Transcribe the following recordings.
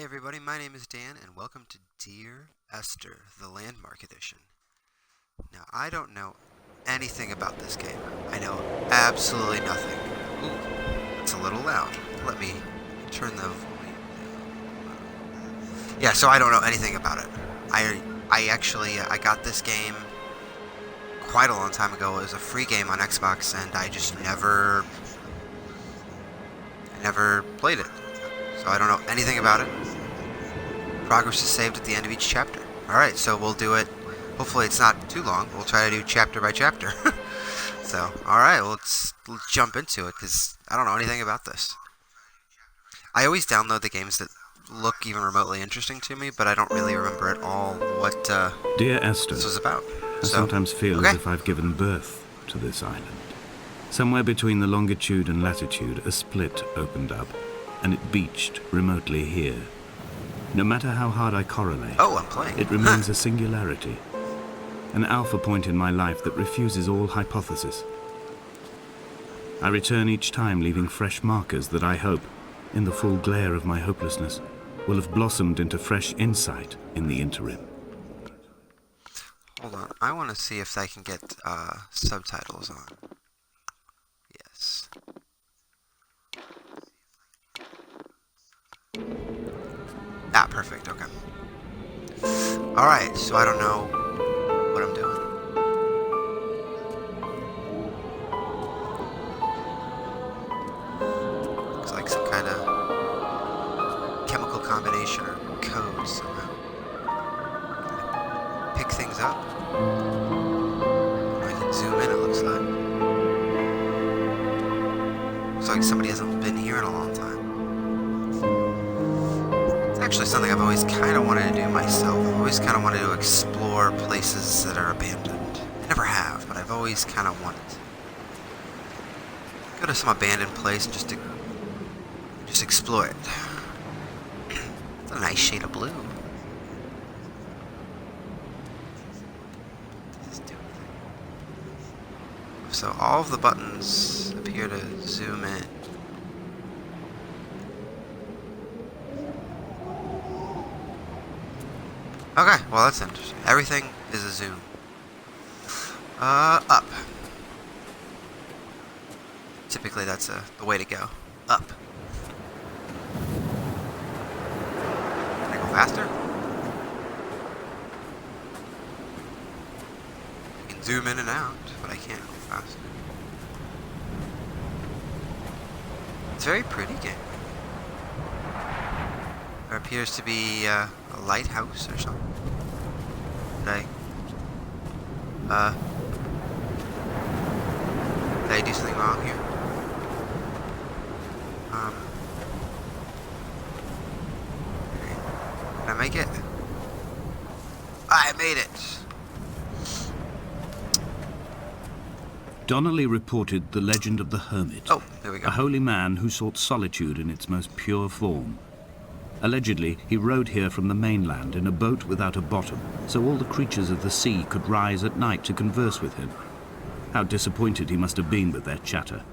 everybody, my name is Dan, and welcome to Dear Esther, the Landmark Edition. Now, I don't know anything about this game. I know absolutely nothing. Ooh, it's a little loud. Let me turn the volume down. Yeah, so I don't know anything about it. I actually, I got this game quite a long time ago. It was a free game on Xbox, and I just never played it. So I don't know anything about it. Progress is saved at the end of each chapter. Alright, so we'll do it. Hopefully it's not too long. We'll try to do chapter by chapter. So, alright, well, let's jump into it, because I don't know anything about this. I always download the games that look even remotely interesting to me, but I don't really remember at all what Dear Esther, this was about. I sometimes feel as if I've given birth to this island. Somewhere between the longitude and latitude, a split opened up, and it beached remotely here. No matter how hard I correlate, I'm playing. It remains a singularity, an alpha point in my life that refuses all hypothesis. I return each time leaving fresh markers that I hope, in the full glare of my hopelessness, will have blossomed into fresh insight in the interim. Hold on, I want to see if I can get subtitles on. Yes. Ah, perfect, okay. Alright, so I don't know what I'm doing. Looks like some kind of chemical combination or code somehow. Pick things up. I can zoom in, it looks like. Looks like somebody hasn't been here in a long time. Actually something I've always kind of wanted to do myself. I've always kind of wanted to explore places that are abandoned. I never have, but I've always kind of wanted to go to some abandoned place and just explore it. It's a nice shade of blue. So all of the buttons appear to zoom in. Okay, well that's interesting. Everything is a zoom. Up. Typically that's the way to go. Up. Can I go faster? I can zoom in and out, but I can't go faster. It's a very pretty game. There appears to be a lighthouse or something. Did I do something wrong here? Can I make it? I made it! Donnelly reported the legend of the hermit. Oh, there we go. A holy man who sought solitude in its most pure form. Allegedly, he rode here from the mainland in a boat without a bottom, so all the creatures of the sea could rise at night to converse with him. How disappointed he must have been with their chatter.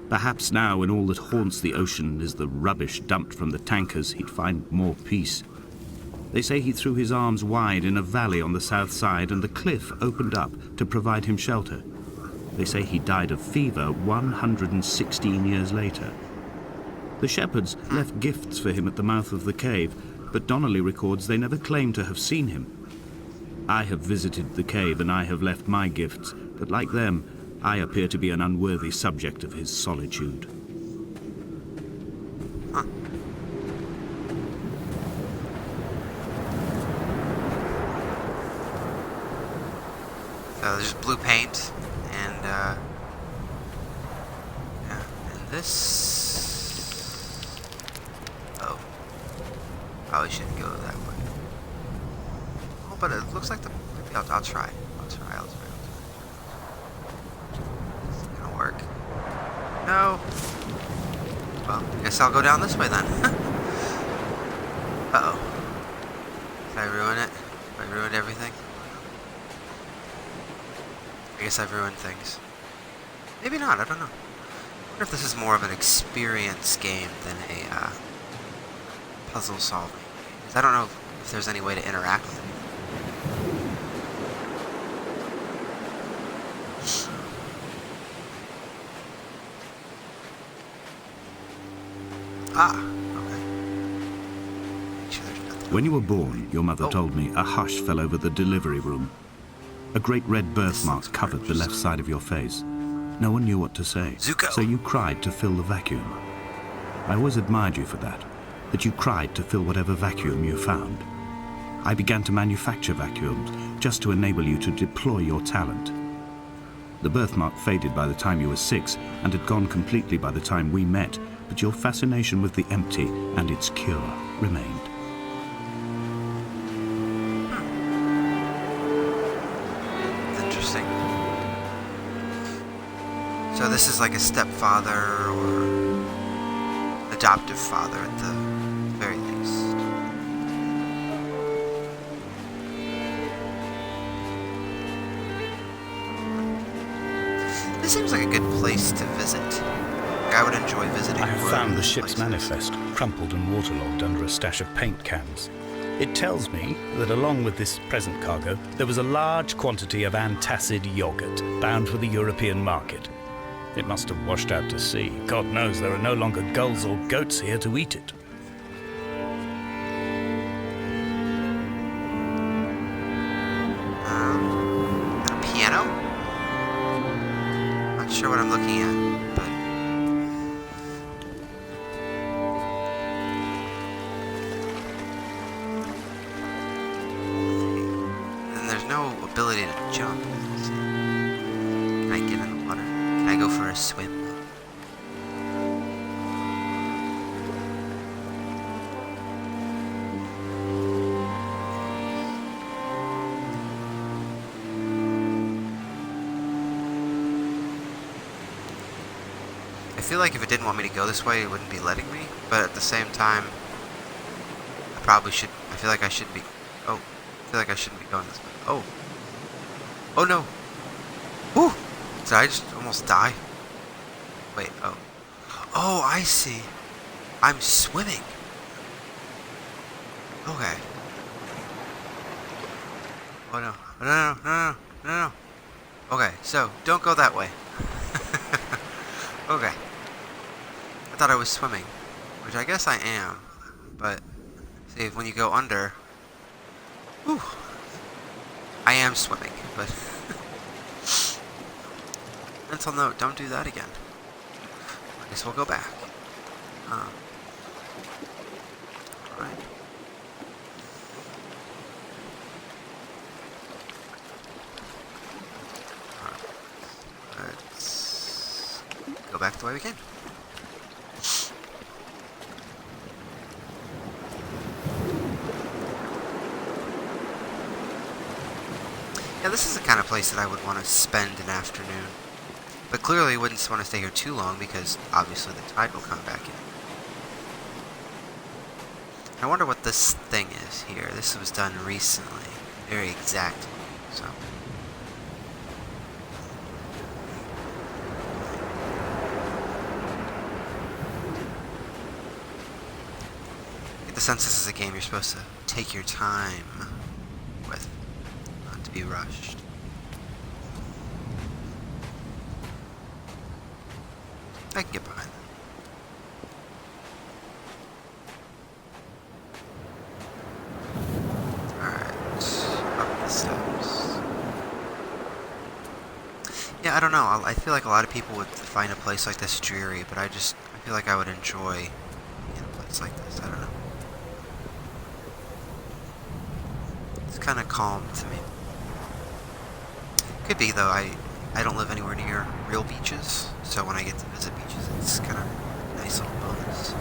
Perhaps now, when all that haunts the ocean is the rubbish dumped from the tankers, he'd find more peace. They say he threw his arms wide in a valley on the south side, and the cliff opened up to provide him shelter. They say he died of fever 116 years later. The shepherds left gifts for him at the mouth of the cave, but Donnelly records they never claimed to have seen him. I have visited the cave and I have left my gifts, but like them, I appear to be an unworthy subject of his solitude. Huh. So there's blue paint, and yeah, and this. Oh, probably shouldn't go that way. Oh, but it looks like the. Maybe I'll try. I'll try. It's gonna work. No. Well, I guess I'll go down this way then. Uh-oh. Did I ruin it? Did I ruin everything? I guess I've ruined things. Maybe not, I don't know. I wonder if this is more of an experience game than a puzzle solving. I don't know if there's any way to interact with it. Ah, okay. Make sure there's nothing. When you were born, your mother told me, a hush fell over the delivery room. A great red birthmark covered the left side of your face. No one knew what to say, Zuko. so you cried to fill the vacuum. I always admired you for that you cried to fill whatever vacuum you found. I began to manufacture vacuums just to enable you to deploy your talent. The birthmark faded by the time you were 6 and had gone completely by the time we met, but your fascination with the empty and its cure remained. Interesting. So this is like a stepfather or adoptive father at the very least. This seems like a good place to visit. I would enjoy visiting. I have more found of the these ship's places. manifest, crumpled and waterlogged under a stash of paint cans. It tells me that along with this present cargo, there was a large quantity of antacid yogurt bound for the European market. It must have washed out to sea. God knows there are no longer gulls or goats here to eat it. A piano? Not sure what I'm looking at, but and there's no ability to jump. Can I get in the water? Can I go for a swim? I feel like if it didn't want me to go this way, it wouldn't be letting me. But at the same time, I probably should. I feel like I should be. Oh, I feel like I shouldn't be going this way. Oh. Oh no. Whew. Did I just almost die? Wait. Oh. Oh, I see. I'm swimming. Okay. Oh no. No, no, no, no, no, no. Okay, so don't go that way. Okay. I thought I was swimming, which I guess I am, but see, when you go under, whew, I am swimming, but mental note, don't do that again. I guess we'll go back. Alright. Let's go back the way we came. Yeah, this is the kind of place that I would want to spend an afternoon. But clearly wouldn't want to stay here too long because obviously the tide will come back in. I wonder what this thing is here. This was done recently. Very exactly. So. Get the sense this is a game you're supposed to take your time with. Not to be rushed. I can get behind that. Alright, up the steps. Yeah, I don't know. I feel like a lot of people would find a place like this dreary, but I feel like I would enjoy a place like this. I don't know. It's kind of calm to me. Could be, though. I don't live anywhere near real beaches, so when I get to visit beaches, it's kind of a nice little bonus.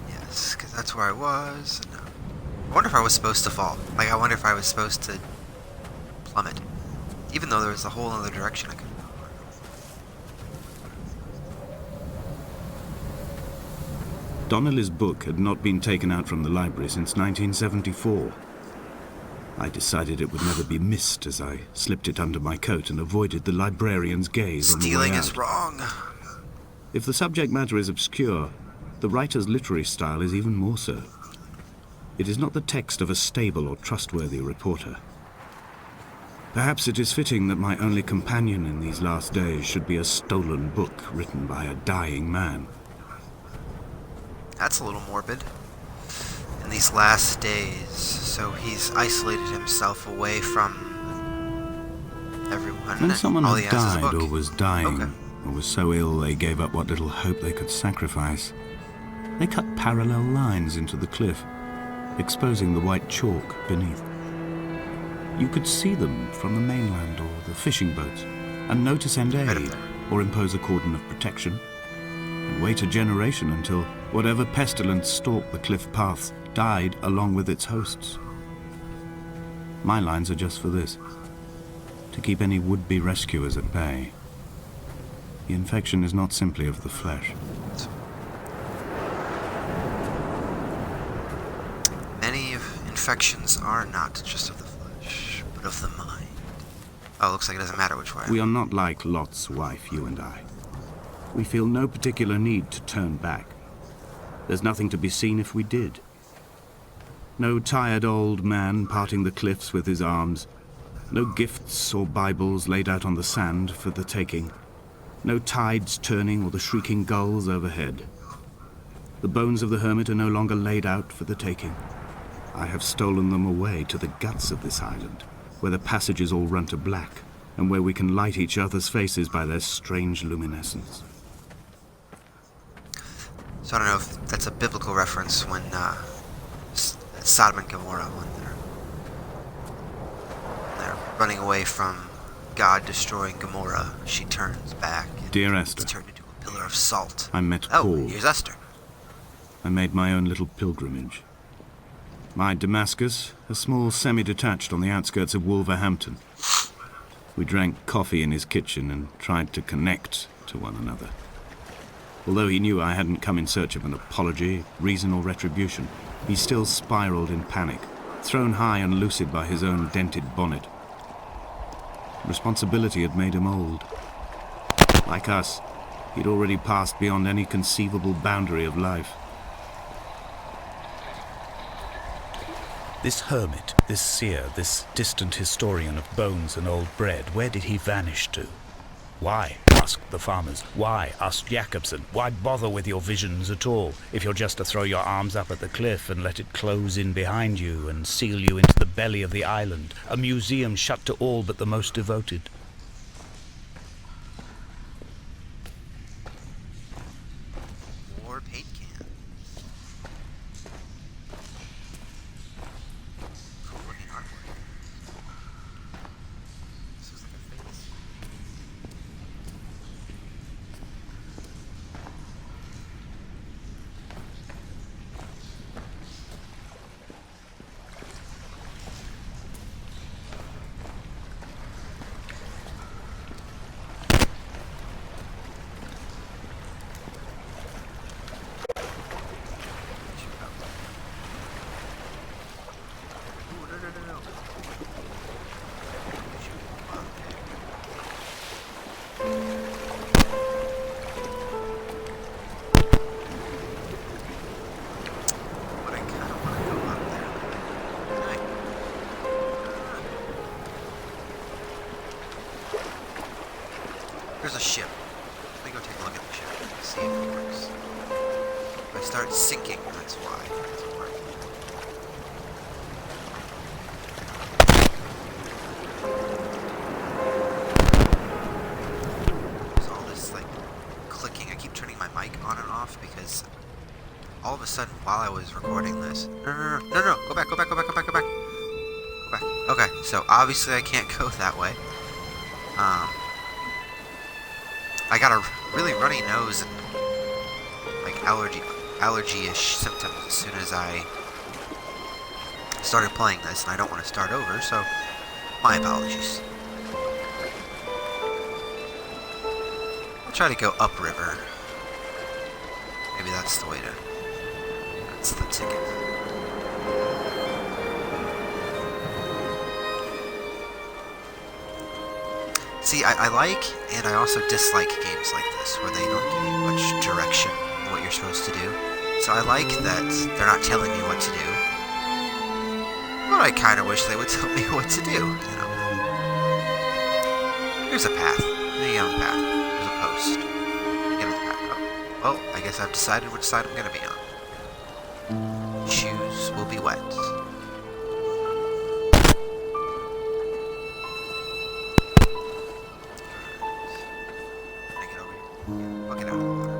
Yes, because that's where I was. And, I wonder if I was supposed to fall. Like, I wonder if I was supposed to plummet. Even though there was a whole other direction I could go. Donnelly's book had not been taken out from the library since 1974. I decided it would never be missed as I slipped it under my coat and avoided the librarian's gaze on the way Stealing out. is wrong. If the subject matter is obscure, the writer's literary style is even more so. It is not the text of a stable or trustworthy reporter. Perhaps it is fitting that my only companion in these last days should be a stolen book written by a dying man. That's a little morbid. In these last days, so he's isolated himself away from everyone. When someone all had he has is a died book. or was dying, Okay. or was so ill they gave up what little hope they could sacrifice, they cut parallel lines into the cliff, exposing the white chalk beneath. You could see them from the mainland or the fishing boats, and know to send Right up aid there. or impose a cordon of protection, and wait a generation until whatever pestilence stalked the cliff paths died along with its hosts. My lines are just for this, to keep any would-be rescuers at bay. The infection is not simply of the flesh. Many of infections are not just of the flesh, but of the mind. Oh, looks like it doesn't matter which way. We are not like Lot's wife, you and I. We feel no particular need to turn back. There's nothing to be seen if we did. No tired old man parting the cliffs with his arms. No gifts or Bibles laid out on the sand for the taking. No tides turning or the shrieking gulls overhead. The bones of the hermit are no longer laid out for the taking. I have stolen them away to the guts of this island, where the passages all run to black, and where we can light each other's faces by their strange luminescence. So I don't know if that's a biblical reference when Sodom and Gomorrah, when they're running away from God destroying Gomorrah, she turns back. And Dear it's Esther, turned into a pillar of salt. I met Oh, Paul. here's Esther. I made my own little pilgrimage. My Damascus, a small semi-detached on the outskirts of Wolverhampton. We drank coffee in his kitchen and tried to connect to one another. Although he knew I hadn't come in search of an apology, reason or retribution, he still spiraled in panic, thrown high and lucid by his own dented bonnet. Responsibility had made him old. Like us, he'd already passed beyond any conceivable boundary of life. This hermit, this seer, this distant historian of bones and old bread, where did he vanish to? Why? Asked the farmers. Why? Asked Jacobson. Why bother with your visions at all, if you're just to throw your arms up at the cliff and let it close in behind you and seal you into the belly of the island, a museum shut to all but the most devoted? More paint can. Cool looking artwork. This is like a face. Ooh, no. But I kind of want to go up there. Can I? There's a ship. Let me go take a look at the ship and see if it works. If I start sinking, that's why it doesn't work. There's all this like clicking. I keep turning my mic on and off because all of a sudden while I was recording this, no, go back. Okay, so obviously I can't go that way. I got a really runny nose and like allergy-ish symptoms as soon as I started playing this, and I don't want to start over, so my apologies. I'll try to go upriver. Maybe that's the way to... That's the ticket. See, I like and I also dislike games like this, where they don't give you much direction on what you're supposed to do. So I like that they're not telling me what to do, but I kind of wish they would tell me what to do, you know. Here's a path. There you go, the path. There's a post. Get on the path. Oh, well, I guess I've decided which side I'm going to be on. Shoes will be wet. Look it out of the water.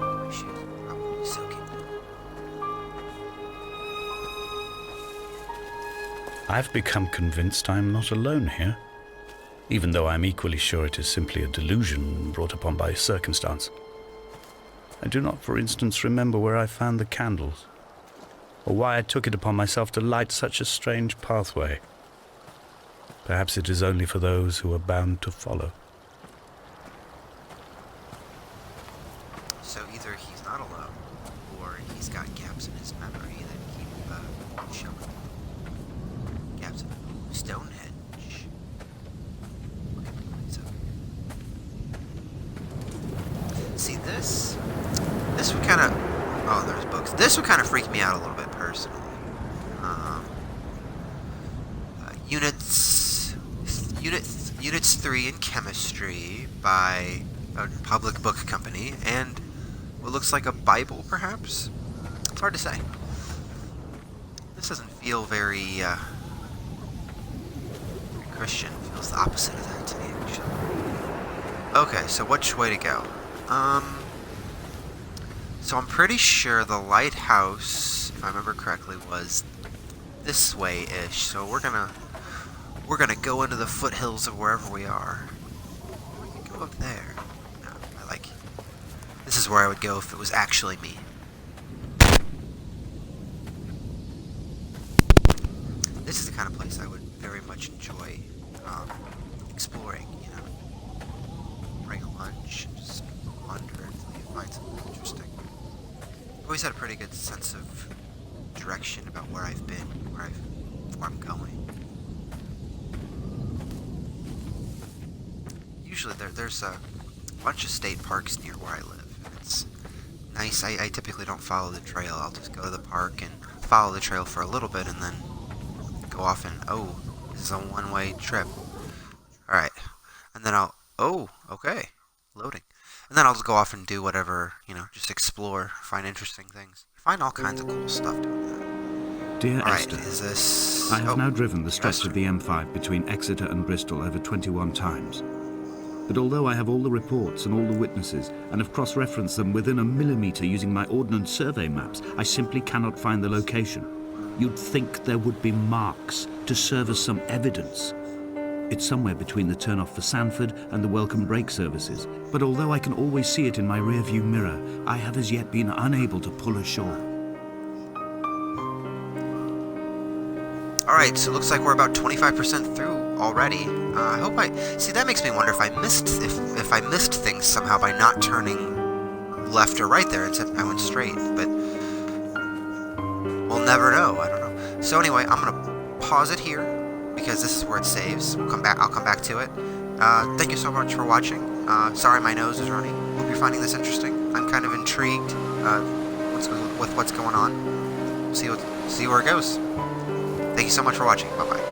My shoes are probably soaking. I've become convinced I'm not alone here, even though I'm equally sure it is simply a delusion brought upon by circumstance. I do not, for instance, remember where I found the candles, or why I took it upon myself to light such a strange pathway. Perhaps it is only for those who are bound to follow. So either he's not alone, or he's got gaps in his memory that keep showing. Gaps in Stonehenge. Look at the lights over here. See this? This would kind of... Oh, there's books. This would kind of freak me out a little bit personally. Units 3 in chemistry by a public book company, and what looks like a Bible, perhaps? It's hard to say. This doesn't feel very Christian. It feels the opposite of that to me, actually. Okay, so which way to go? So I'm pretty sure the lighthouse, if I remember correctly, was this way-ish. So we're gonna go into the foothills of wherever we are. We can go up there. No, I like it. This is where I would go if it was actually me. This is the kind of place I would very much enjoy exploring, you know. Bring a lunch and just wander until you find something interesting. I've always had a pretty good sense of direction about where I've been, where I'm going. Usually there's a bunch of state parks near where I live. It's nice. I typically don't follow the trail. I'll just go to the park and follow the trail for a little bit and then go off and, oh, this is a one-way trip. Alright. And then oh, okay. Loading. And then I'll just go off and do whatever, you know, just explore, find interesting things. Find all kinds of cool stuff doing that. Dear Alright, Esther, is this... I have now driven the stretch Esther. of the M5 between Exeter and Bristol over 21 times. But although I have all the reports and all the witnesses, and have cross-referenced them within a millimetre using my Ordnance Survey maps, I simply cannot find the location. You'd think there would be marks to serve as some evidence. It's somewhere between the turn-off for Sanford and the welcome break services, but although I can always see it in my rear-view mirror, I have as yet been unable to pull ashore. Alright, so it looks like we're about 25% through already. I hope see, that makes me wonder if I missed things somehow by not turning left or right there. Instead I went straight, but we'll never know. I don't know. So anyway, I'm gonna pause it here because this is where it saves. I'll come back to it. Thank you so much for watching. Sorry my nose is running. Hope you're finding this interesting. I'm kind of intrigued with what's going on. See where it goes. Thank you so much for watching. Bye-bye.